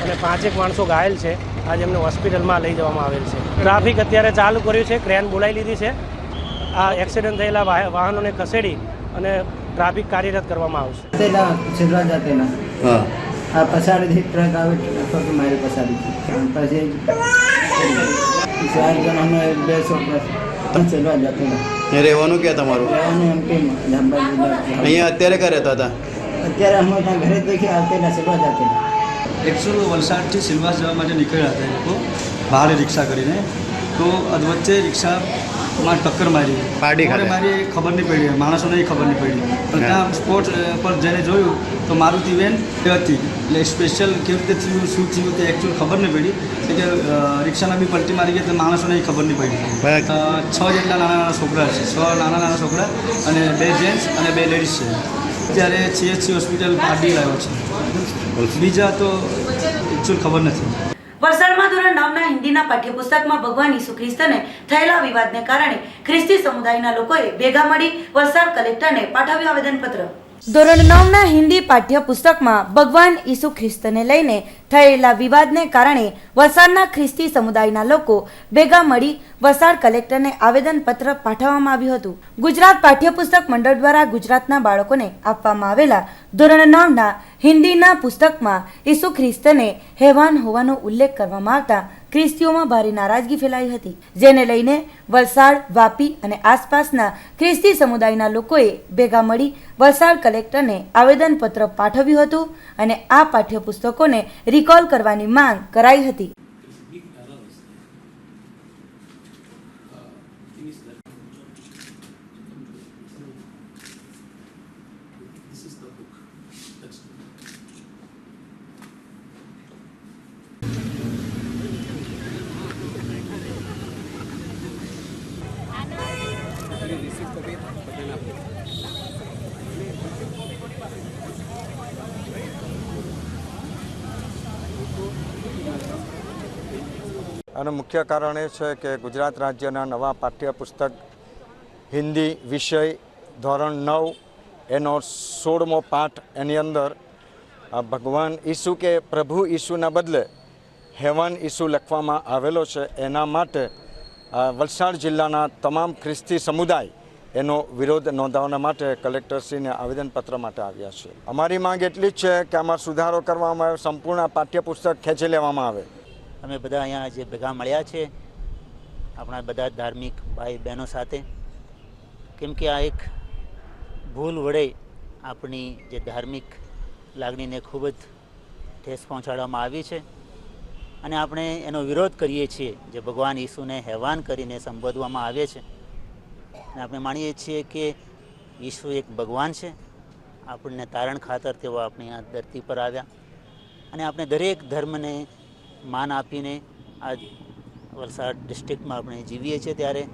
અને 5 માણસો ઘાયલ છે. આજે એમને હોસ્પિટલમાં લઈ જવામાં આવેલ છે. ટ્રાફિક અત્યારે ચાલુ કર્યું છે, ક્રેન બોલાવી લીધી છે. આ એક્સિડન્ટ થયેલા વાહનોને ખસેડી અને ટ્રાફિક કાર્યરત કરવામાં આવશે. છેલ્લા જાતેના આ પછાડીથી ટ્રક આવે ટ્રક મારી પછાડીથી પછી 4 જણાનો 2 છોકરા છેલ્લા જાતેના. એ રહેવાનું ક્યાં તમારું? રહેવાનું એમ કે અહીંયા અત્યારે ક્યાં રહેતા હતા? અત્યારે અમે ત્યાં ઘરે દેખી આવતેલા છેલ્લા જાતેના. એકચ્યુઅલ વલસાડથી સિલવાસ જવા માટે નીકળ્યા હતા એ લોકો બહાર રિક્ષા કરીને, તો વચ્ચે રિક્ષામાં ટક્કર મારી. પારડી ખાતે મારી ખબર નહીં પડી, માણસોને ખબર નહીં પડી. પણ ત્યાં સ્પોટ પર જઈને જોયું તો મારુતિ વેન હતી, એટલે સ્પેશિયલ કેવી રીતે થયું શું થયું તે એકચ્યુઅલ ખબર નહીં પડી. કે રિક્ષામાં બી પલટી મારી ગઈ તો માણસોને ખબર નહીં પડી. 6 જેટલા નાના છોકરા છે, 6 નાના છોકરા અને 2 જેન્ટ્સ અને 2 લેડીઝ છે. ત્યારે CHC હોસ્પિટલ પારડી લાવ્યો છે, બીજા તો એકચ્યુઅલ ખબર નથી. વલસાડમાં ધોરણ 9ના હિન્દીના પાઠ્યપુસ્તકમાં ભગવાન ઈસુ ખ્રિસ્તને થયેલા વિવાદને કારણે ખ્રિસ્તી સમુદાયના લોકોએ ભેગા મળી વલસાડ કલેક્ટરને પાઠવ્યું આવેદનપત્ર. ધોરણ 9ના હિન્દી પાઠ્યપુસ્તકમાં ભગવાન ઈસુ ખ્રિસ્તને લઈને થયેલા વિવાદને કારણે વલસાડના ખ્રિસ્તી સમુદાયના લોકો ભેગા મળી વલસાડ કલેક્ટરને આવેદનપત્ર પાઠવવામાં આવ્યું હતું. ગુજરાત પાઠ્યપુસ્તક મંડળ દ્વારા ગુજરાતના બાળકોને આપવામાં આવેલા ધોરણ 9ના હિન્દીના પુસ્તકમાં ઈસુ ખ્રિસ્તને હેવાન હોવાનો ઉલ્લેખ કરવામાં આવતા ખ્રિસ્તીઓમાં ભારે નારાજગી ફેલાઈ હતી, જેને લઈને વલસાડ, વાપી અને આસપાસના ખ્રિસ્તી સમુદાયના લોકોએ ભેગા મળી વલસાડ કલેક્ટરને આવેદનપત્ર પાઠવ્યું હતું અને આ પાઠ્યપુસ્તકોને રિકોલ કરવાની માંગ કરાઈ હતી. આનું મુખ્ય કારણ એ છે કે ગુજરાત રાજ્યના નવા પાઠ્યપુસ્તક હિન્દી વિષય ધોરણ 9 એનો 16મો પાઠ એની અંદર ભગવાન ઈસુ કે પ્રભુ ઈસુના બદલે હેવાન ઈસુ લખવામાં આવેલો છે. એના માટે વલસાડ જિલ્લાના તમામ ખ્રિસ્તી સમુદાય એનો વિરોધ નોંધાવવા માટે કલેક્ટરશ્રીને આવેદનપત્ર માટે આવ્યા છે. અમારી માંગ એટલી જ છે કે આમાં સુધારો કરવામાં આવે, સંપૂર્ણ પાઠ્યપુસ્તક ખેંચી લેવામાં આવે. અમે બધા અહીંયા જે ભેગા મળ્યા છે આપણા બધા ધાર્મિક ભાઈ બહેનો સાથે, કેમ કે આ એક ભૂલ વડે આપણી જે ધાર્મિક લાગણીને ખૂબ જ ઠેસ પહોંચાડવામાં આવી છે અને આપણે એનો વિરોધ કરીએ છીએ. જે ભગવાન ઈસુને હેવાન કરીને સંબોધવામાં આવે છે અને આપણે માનીએ છીએ કે ઈસુ એક ભગવાન છે, આપણને તારણ ખાતર તેઓ આપણી આ ધરતી પર આવ્યા અને આપણે દરેક ધર્મને માન આપીને આ વલસાડ ડિસ્ટ્રિક્ટમાં આપણે જીવીએ છીએ. ત્યારે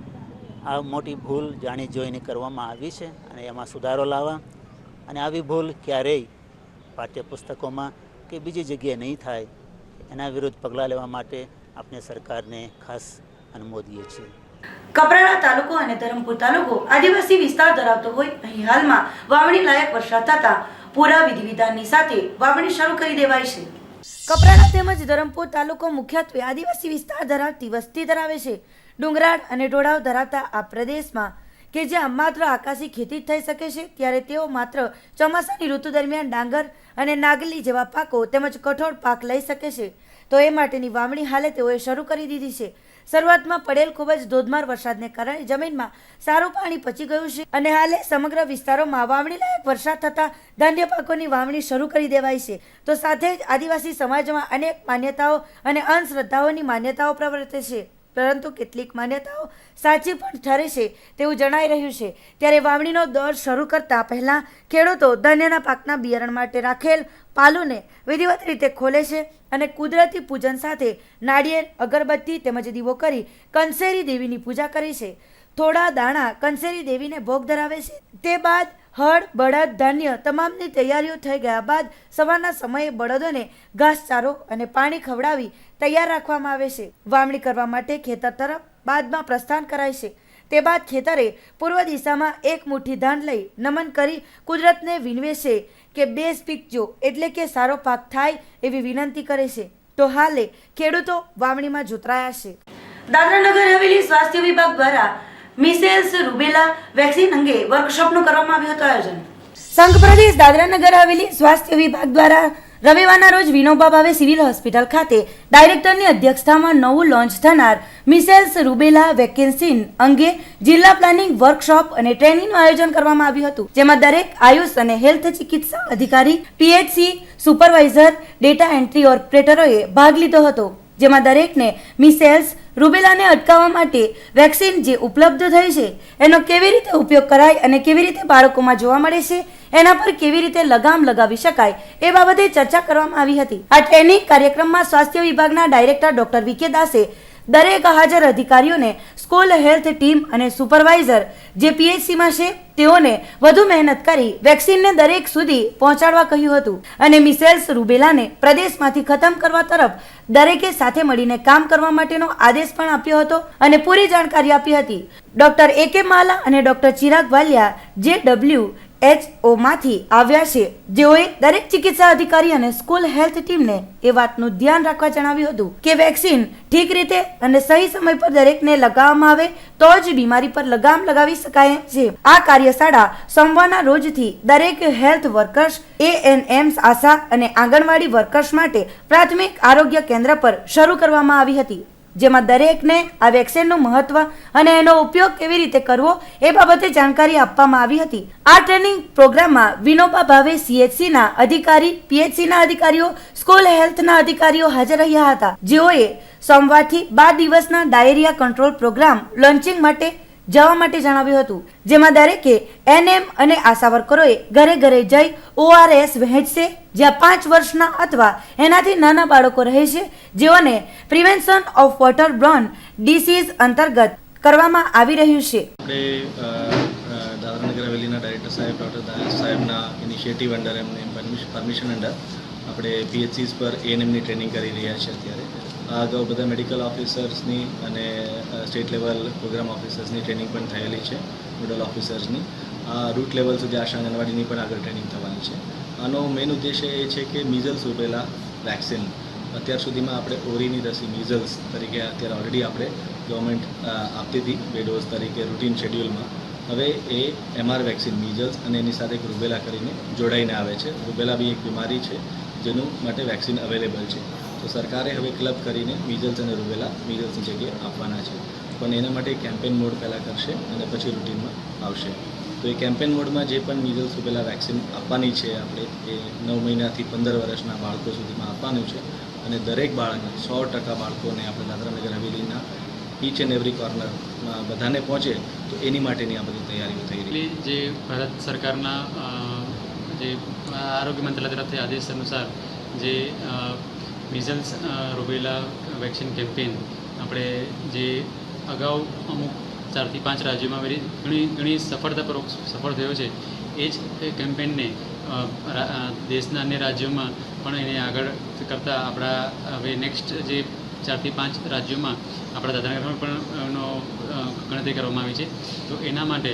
આ મોટી ભૂલ જાણી જોઈને કરવામાં આવી છે અને એમાં સુધારો લાવવા અને આવી ભૂલ ક્યારેય પાઠ્યપુસ્તકોમાં કે બીજી જગ્યાએ નહીં થાય એના વિરુદ્ધ પગલાં લેવા માટે આપણે સરકારને ખાસ અનુમોદીએ છીએ. કપરાડા તાલુકો અને ધરમપુર તાલુકો આદિવાસી વિસ્તાર ધરાવતો હોય અહીં હાલમાં વાવણી લાયક વરસાદ થતા પૂરા વિધિ વિધાનની સાથે વાવણી શરૂ કરી દેવાઈ છે. કપરાડા તેમજ ધરમપુર તાલુકો મુખ્યત્વે આદિવાસી વિસ્તાર ધરાવતી વસ્તી ધરાવે છે. ડુંગરાળ અને ઢોળાવ ધરાવતા આ પ્રદેશમાં કે જ્યાં માત્ર આકાશી ખેતી થઈ શકે છે, ત્યારે તેઓ માત્ર ચોમાસાની ઋતુ દરમિયાન ડાંગર અને નાગલી જેવા પાકો તેમજ કઠોળ પાક લઈ શકે છે. તો એ માટેની વાવણી હાલે તેઓએ શરૂ કરી દીધી છે. શરૂઆતમાં પડેલ ખૂબ જ ધોધમાર વરસાદને કારણે જમીનમાં સારું પાણી પચી ગયું છે અને હાલે સમગ્ર વિસ્તારોમાં વાવણી લાયક વરસાદ થતાં ધાન્ય પાકોની વાવણી શરૂ કરી દેવાઈ છે. તો સાથે જ આદિવાસી સમાજમાં અનેક માન્યતાઓ અને અંધશ્રદ્ધાઓની માન્યતાઓ પ્રવર્તે છે, પરંતુ કેટલીક માન્યતાઓ સાચી પણ ઠરે છે તેવું જણાઈ રહ્યું છે. ત્યારે વાવણીનો દોર શરૂ કરતા પહેલા ખેડૂતો ધાન્યના પાકના બિયારણ માટે રાખેલ પાલુને વિધિવત રીતે ખોલે છે અને કુદરતી પૂજન સાથે નાળિયેર, અગરબત્તી તેમજ દીવો કરી કંસેરી દેવીની પૂજા કરે છે. થોડા દાણા કંસેરી દેવીને ભોગ ધરાવે છે. તે બાદ હળ, બળદ, ધાન્ય તમામની તૈયારીઓ થઈ ગયા બાદ સવારના સમયે બળદોને ઘાસચારો અને પાણી ખવડાવી તૈયાર રાખવામાં આવે છે. વાવણી કરવા માટે ખેતર તરફ બાદમાં પ્રસ્થાન કરાય છે. તે બાદ ખેતરે પૂર્વ દિશામાં એક મુઠ્ઠી ધાન લઈ નમન કરી કુદરતને વિનવે છે કે બેસ પીકજો એટલે કે સારો પાક થાય એવી વિનંતી કરે છે. તો હાલે ખેડૂતો વાવણીમાં જોતરાયા છે. દાદરા નગર હવેલી સ્વાસ્થ્ય વિભાગ દ્વારા મિસેલ્સ રૂબેલા વેક્સિન અંગે વર્કશોપનું કરવામાં આવ્યું હતું આયોજન. સંઘ પ્રદેશ દાદરા નગર હવેલી સ્વાસ્થ્ય વિભાગ દ્વારા રવિવારના રોજ વિનોબા ભાવે સિવિલ હોસ્પિટલ ખાતે ડાયરેક્ટરની અધ્યક્ષતામાં નવું લોન્ચ થનાર મિસેલ્સ રૂબેલા વેકેન્સીન અંગે જિલ્લા પ્લાનિંગ વર્કશોપ અને ટ્રેનિંગનું આયોજન કરવામાં આવ્યું હતું, જેમાં દરેક આયુષ અને હેલ્થ ચિકિત્સા અધિકારી, પીએચસી સુપરવાઇઝર, ડેટા એન્ટ્રી ઓપરેટરોએ ભાગ લીધો હતો. જેમાં દરેકને મિસેલ્સ રૂબેલાને અટકાવવા માટે વેક્સિન જે ઉપલબ્ધ થઈ છે એનો કેવી રીતે ઉપયોગ કરાય અને કેવી રીતે બાળકોમાં જોવા મળે છે એના પર કેવી રીતે લગામ લગાવી શકાય એ બાબતે ચર્ચા કરવામાં આવી હતી. આ ટ્રેનિંગ કાર્યક્રમમાં સ્વાસ્થ્ય વિભાગના ડાયરેક્ટર ડોક્ટર વી.કે. દાસે દરેક હાજર અધિકારીઓને સ્કૂલ હેલ્થ ટીમ અને સુપરવાઇઝર જે પીએચસીમાં છે તેઓને વધુ મહેનત કરી વેક્સિનને દરેક સુધી પહોંચાડવા કહ્યું હતું અને મિસેલ્સ રૂબેલાને પ્રદેશમાંથી ખતમ કરવા તરફ દરેકે સાથે મળીને કામ કરવા માટેનો આદેશ પણ આપ્યો હતો અને પૂરી જાણકારી આપી હતી. ડોક્ટર એ.કે. માલા અને ડોક્ટર ચિરાગ વાલિયા જે WHO આવ્યા છે, જેઓએ દરેક ચિકિત્સા અધિકારી અને સ્કૂલ હેલ્થ ટીમને એ વાતનું ધ્યાન રાખવા જણાવ્યું હતું કે વેક્સિન ઠીક રીતે અને સહી સમય પર દરેકને લગાવવામાં આવે તો જ બીમારી પર લગામ લગાવી શકાય છે. આ કાર્યશાળા સોમવારના રોજથી દરેક હેલ્થ વર્કર્સ, ANMs, આશા અને આંગણવાડી વર્કર્સ માટે પ્રાથમિક આરોગ્ય કેન્દ્ર પર શરૂ કરવામાં આવી હતી, જેમાં દરેકને આ વેક્સિનનું મહત્વ અને એનો ઉપયોગ કેવી રીતે કરવો એ બાબતે જાણકારી આપવામાં આવી હતી. આ ટ્રેનિંગ પ્રોગ્રામમાં વિનોબા ભાવે CHCના અધિકારી, PHCના અધિકારીઓ, સ્કૂલ હેલ્થના અધિકારીઓ હાજર રહ્યા હતા, જેઓએ સોમવારથી 12 દિવસના ડાયેરિયા કંટ્રોલ પ્રોગ્રામ લોન્ચિંગ માટે જવા માટે જણાવ્યું હતું, જેમાં દરેકે NM અને આશા વર્કરોએ ઘરે ઘરે જઈ ORS વહેંચશે, જ્યાં 5 વર્ષના અથવા એનાથી નાના બાળકો રહે છે, જેઓને પ્રિવેન્શન ઓફ વોટરબોર્ન ડિસીઝ અંતર્ગત કરવામાં આવી રહ્યું છે. આપણે દાદરાનગર હવેલીના ડાયરેક્ટર સાહેબ ડૉક્ટર દાસ સાહેબના ઇનિશિયેટિવ અંડર એમને પરમિશન અંડર આપણે PHCs પર ANMની ટ્રેનિંગ કરી રહ્યા છીએ અત્યારે. આ અગાઉ બધા મેડિકલ ઓફિસર્સની અને સ્ટેટ લેવલ પ્રોગ્રામ ઓફિસર્સની ટ્રેનિંગ પણ થયેલી છે, નોડલ ઓફિસર્સની. આ રૂટ લેવલ સુધી આશા આંગણવાડીની પણ આગળ ટ્રેનિંગ થવાની છે. આનો મેઇન ઉદ્દેશ્ય એ છે કે મિઝલ્સ રૂબેલા વેક્સિન અત્યાર સુધીમાં આપણે ઓરીની રસી મિઝલ્સ તરીકે અત્યારે ઓલરેડી આપણે ગવર્મેન્ટ આપતી હતી 2 ડોઝ તરીકે રૂટીન શેડ્યુલમાં. હવે એ MR વેક્સિન મિઝલ્સ અને એની સાથે એક રૂબેલા કરીને જોડાઈને આવે છે. રૂબેલા બી એક બીમારી છે જેનું માટે વેક્સિન અવેલેબલ છે. તો સરકારે હવે ક્લબ કરીને મિઝલ્સ અને રૂબેલા મિઝલ્સની જગ્યાએ આપવાના છે, પણ એના માટે કેમ્પેન મોડ પહેલાં કરશે અને પછી રૂટીનમાં આવશે. તો એ કેમ્પેન મોડમાં જે પણ મિઝલ્સ રૂબેલા વેક્સિન આપવાની છે આપણે એ 9 મહિનાથી 15 વર્ષના બાળકો સુધીમાં આપવાનું છે, અને દરેક બાળકને 100% બાળકોને આપણે દાદરાનગર હવેલીના ઈચ એન્ડ એવરી કોર્નરમાં બધાને પહોંચે તો એની માટેની આ બધી તૈયારીઓ થઈ રહી છે. જે ભારત સરકારના જે આરોગ્ય મંત્રાલય તરફથી આદેશ અનુસાર જે મિઝલ્સ રૂબેલા વેક્સિન કેમ્પેન આપણે જે અગાઉ અમુક 4 થી 5 રાજ્યોમાં ઘણી સફળતાપૂર્વક સફળ થયો છે, એ જ કેમ્પેનને દેશના અન્ય રાજ્યોમાં પણ એને આગળ કરતાં આપણા હવે નેક્સ્ટ જે 4 થી 5 રાજ્યોમાં આપણા દાદરાનગરમાં પણ એનો ગણતરી કરવામાં આવી છે. તો એના માટે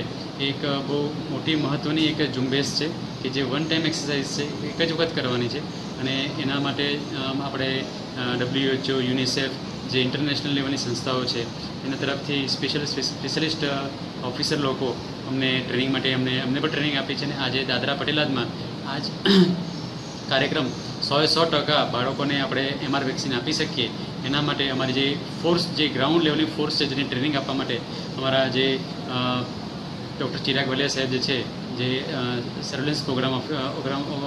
એક બહુ મોટી મહત્ત્વની એક ઝુંબેશ છે કે જે વન ટાઈમ એક્સરસાઇઝ છે, એક જ વખત કરવાની છે, અને એના માટે આપણે WHO, UNICEF જે ઇન્ટરનેશનલ લેવલની સંસ્થાઓ છે એના તરફથી સ્પેશિયલિસ્ટ ઓફિસર લોકો અમને ટ્રેનિંગ માટે અમને પણ ટ્રેનિંગ આપી છે. અને આજે દાદરા પટેલાદમાં આ જ કાર્યક્રમ 100% બાળકોને આપણે MR વેક્સિન આપી શકીએ એના માટે અમારી જે ફોર્સ, જે ગ્રાઉન્ડ લેવલની ફોર્સ છે, જેની ટ્રેનિંગ આપવા માટે અમારા જે ડૉક્ટર ચિરાગ વલિયા સાહેબ જે છે, જે સર્વેલન્સ પ્રોગ્રામ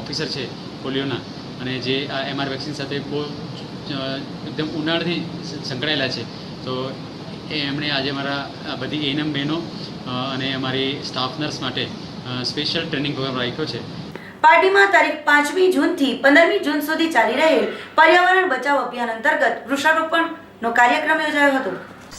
ઓફિસર છે પોલિયોના, અને જે આ MR વેક્સિન સાથે બહુ એકદમ ઊંડાણથી સંકળાયેલા છે, તો એમણે આજે અમારા બધી ANM બહેનો અને અમારી સ્ટાફ નર્સ માટે સ્પેશિયલ ટ્રેનિંગ પ્રોગ્રામ રાખ્યો છે. પાર્ટીમાં તારીખ 5મી જૂનથી 15મી જૂન સુધી ચાલી રહેલ પર્યાવરણ બચાવ અભિયાન અંતર્ગત વૃક્ષારોપણનો કાર્યક્રમ યોજાયો હતો.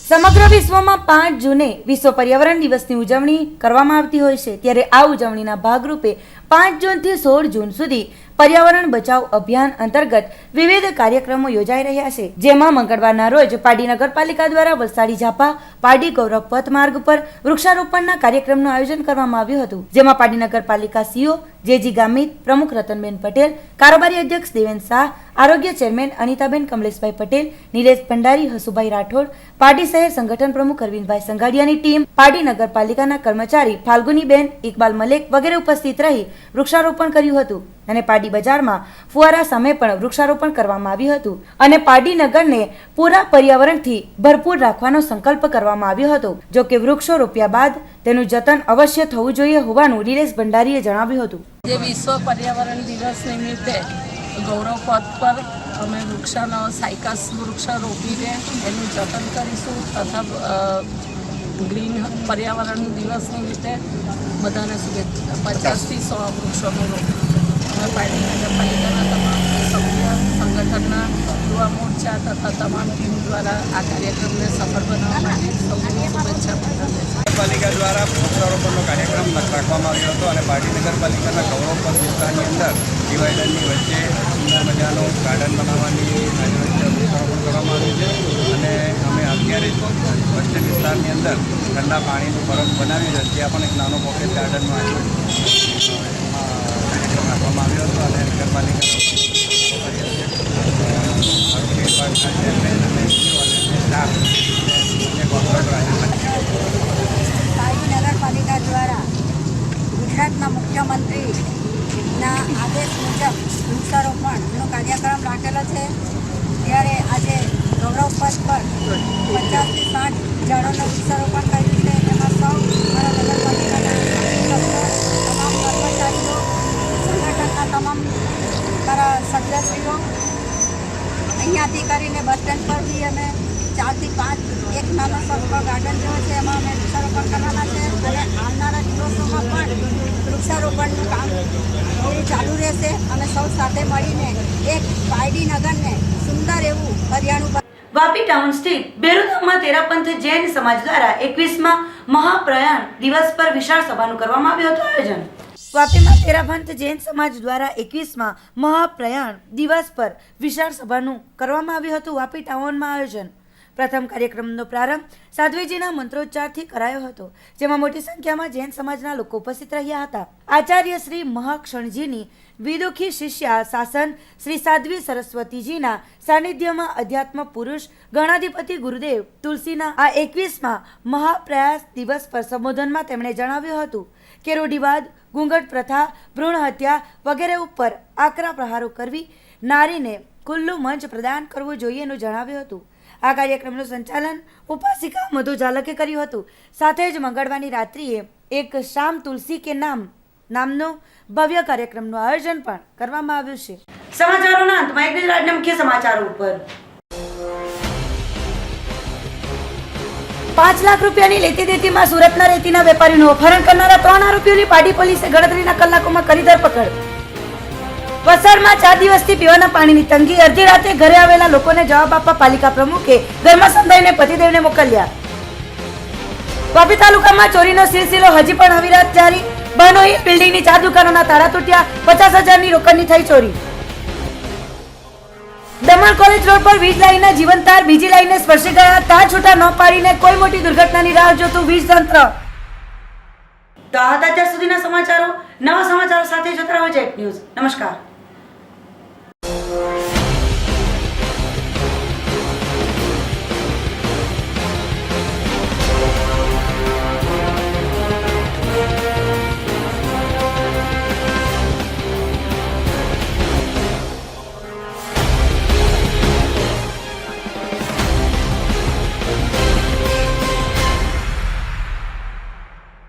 સમગ્ર વિશ્વમાં 5 જૂને વિશ્વ પર્યાવરણ દિવસની ઉજવણી કરવામાં આવતી હોય છે, ત્યારે આ ઉજવણીના ભાગરૂપે 5 જૂનથી 16 જૂન સુધી પર્યાવરણ બચાવ અભિયાન અંતર્ગત વિવિધ કાર્યક્રમો યોજાઈ રહ્યા છે, જેમાં મંગળવારના રોજ પાડી નગરપાલિકા દ્વારા વલસાડી ઝાપા પાડી ગૌરવ પથ માર્ગ પર વૃક્ષારોપણના કાર્યક્રમનું આયોજન કરવામાં આવ્યું હતું, જેમાં પાડી નગરપાલિકા CEO JG ગામિત, પ્રમુખ રતનબેન પટેલ, કારોબારી અધ્યક્ષ દેવેન શાહ, આરોગ્ય ચેરમેન અનિતાબેન કમલેશભાઈ પટેલ, નિલેશ ભંડારી, હસુભાઈ રાઠોડ, પાડી શહેર સંગઠન પ્રમુખ અરવિંદભાઈ સંઘાડિયાની ટીમ, પાડી નગરપાલિકાના કર્મચારી ફાલ્ગુનીબેન, ઇકબાલ મલેક વગેરે ઉપસ્થિત રહી વૃક્ષારોપણ કર્યું હતું. અને પાડી બજારમાં ફુવારા સામે પણ વૃક્ષારોપણ કરવામાં આવ્યું હતું, અને પાડી નગરને પૂરા પર્યાવરણથી ભરપૂર રાખવાનો સંકલ્પ કરવામાં આવ્યો હતો. જો કે વૃક્ષો રોપ્યા બાદ તેનું જતન અવશ્ય થવું જોઈએ હોવાનું નિલેશ ભંડારીએ જણાવ્યું હતું. જે વિશ્વ પર્યાવરણ દિવસ નિમિત્તે ગૌરવ પથ પર અમે વૃક્ષાનો સાયકાસ વૃક્ષ રોપીને એનું જતન કરીશું તથા ગ્રીન પર્યાવરણ દિવસ નિમિત્તે બધાને શુભેચ્છા. 50થી 100 વૃક્ષોનું રોપણ અમે પાડી નગરપાલિકાના તમામ સભ્ય સંગઠનના યુવા મોરચા તથા તમામ ટીમ દ્વારા આ કાર્યક્રમને સફળ બનાવવા માટે સૌને શુભેચ્છા પાઠવીએ છીએ. નગરપાલિકા દ્વારા વૃક્ષારોપણનો કાર્યક્રમ રાખવામાં આવ્યો હતો, અને પાડી નગરપાલિકાના ગૌરવ પથ વિસ્તારની અંદર ડિવાઈડરની વચ્ચે સુંદર મજાનું ગાર્ડન બનાવવાની વૃક્ષારોપણ કરવામાં આવ્યું છે. અને અમે અત્યારે વચ્ચે વિસ્તારની અંદર ઠંડા પાણીનું બરફ બનાવી છે, ત્યાં પણ એક નાનો પોકેટ ગાર્ડનનું આયોજન રાખવામાં આવ્યો હતો અને નગરપાલિકા દ્વારા ગુજરાતના મુખ્યમંત્રીના આદેશ મુજબ વૃક્ષારોપણનો કાર્યક્રમ રાખેલો છે. ત્યારે આજે ગૌરવ પથ પર 50 થી 60 ઝાડોનું વૃક્ષારોપણ કર્યું છે. એમાં સૌ મારા નગરપાલિકાના તમામ કર્મચારીઓ, સંગઠનના તમામ મારા સદસ્યો, અહીંયાથી કરીને બસ સ્ટેન્ડ પર બી અમે 4 થી 5 એક નાનો સર્કલ ગાર્ડન જેવો છે, એમાં અમે વૃક્ષારોપણ કરવાના છે. અને આવનારા દિવસોમાં પણ વૃક્ષારોપણનું કામ ચાલુ રહેશે. અમે સૌ સાથે મળીને એક પાયડી નગરને સુંદર એવું હરિયાળું. વાપી ટાઉન સ્થિત બેરુધામમાં તેરાપંથ જૈન સમાજ દ્વારા 21માં મહાપ્રયાણ દિવસ પર વિશાળ સભાનું કરવામાં આવ્યું હતું આયોજન. વાપીમાં તેરાપંથ જૈન સમાજ દ્વારા 21માં મહાપ્રયાણ દિવસ પર વિશાળ સભાનું કરવામાં આવ્યું હતું વાપી ટાઉનમાં આયોજન. પ્રથમ કાર્યક્રમનો પ્રારંભ સાધ્વીજીના મંત્રોચ્ચારથી કરાયો હતો, જેમાં મોટી સંખ્યામાં જૈન સમાજના લોકો ઉપસ્થિત રહ્યા હતા. આચાર્ય શ્રી મહાક્ષણજીની વિદુખી શિષ્યા શાસન શ્રી સાધ્વી સરસ્વતીજીના સાનિધ્યમાં અધ્યાત્મ પુરુષ ગણાધિપતિ ગુરુદેવ તુલસીના આ 21માં મહાપ્રયાસ દિવસ પર સંબોધનમાં તેમણે જણાવ્યું હતું કે રૂઢિવાદ, ઘૂંઘટ પ્રથા, ભ્રૂણ હત્યા વગેરે ઉપર આકરા પ્રહારો કરવી, નારીને ખુલ્લું મંચ પ્રદાન કરવું જોઈએનું જણાવ્યું હતું. આ કાર્યક્રમનું સંચાલન ઉપાસિકા મધુ ઝાલકે કર્યું હતું. સાથે જ મંગળવારની રાત્રિએ એક શામ તુલસી કે નામનો ભવ્ય કાર્યક્રમનું આયોજન પણ કરવામાં આવ્યું છે. સમાચારોના અંતમાં એક નજર આજના મુખ્ય સમાચારો ઉપર. 5 લાખ રૂપિયાની લેતી દેતીમાં સુરતના રેતીના વેપારીનું અપહરણ કરનારા 3 આરોપીઓની પાડી પોલીસે ગણતરીના કલાકોમાં કરી ધરપકડ. વલસાડમાં 4 દિવસથી પીવાના પાણીની તંગી. અડધી રાતે ઘરે આવેલા લોકોને જવાબ આપવા પાલિકા પ્રમુખે ઘરમાં સંતાઈને પતિદેવને મોકલ્યા. વાપી તાલુકામાં ચોરીનો સિલસિલો હજી પણ અવિરત જારી. બનોઈ બિલ્ડિંગની 4 દુકાનોના તાળા તૂટ્યા. 50,000ની રોકડની થઈ ચોરી. દમણ કોલેજ રોડ પર વીજ લાઈનના જીવંત તાર બીજી લાઈનને સ્પર્શી ગયા. તાર છૂટા ન પાડીને કોઈ મોટી દુર્ઘટનાની રાહ જોતું વીજ તંત્ર. તો આ હતા અત્યાર સુધીના સમાચારો. નવા સમાચારો સાથે જોતા રહો જેટ ન્યૂઝ. નમસ્કાર.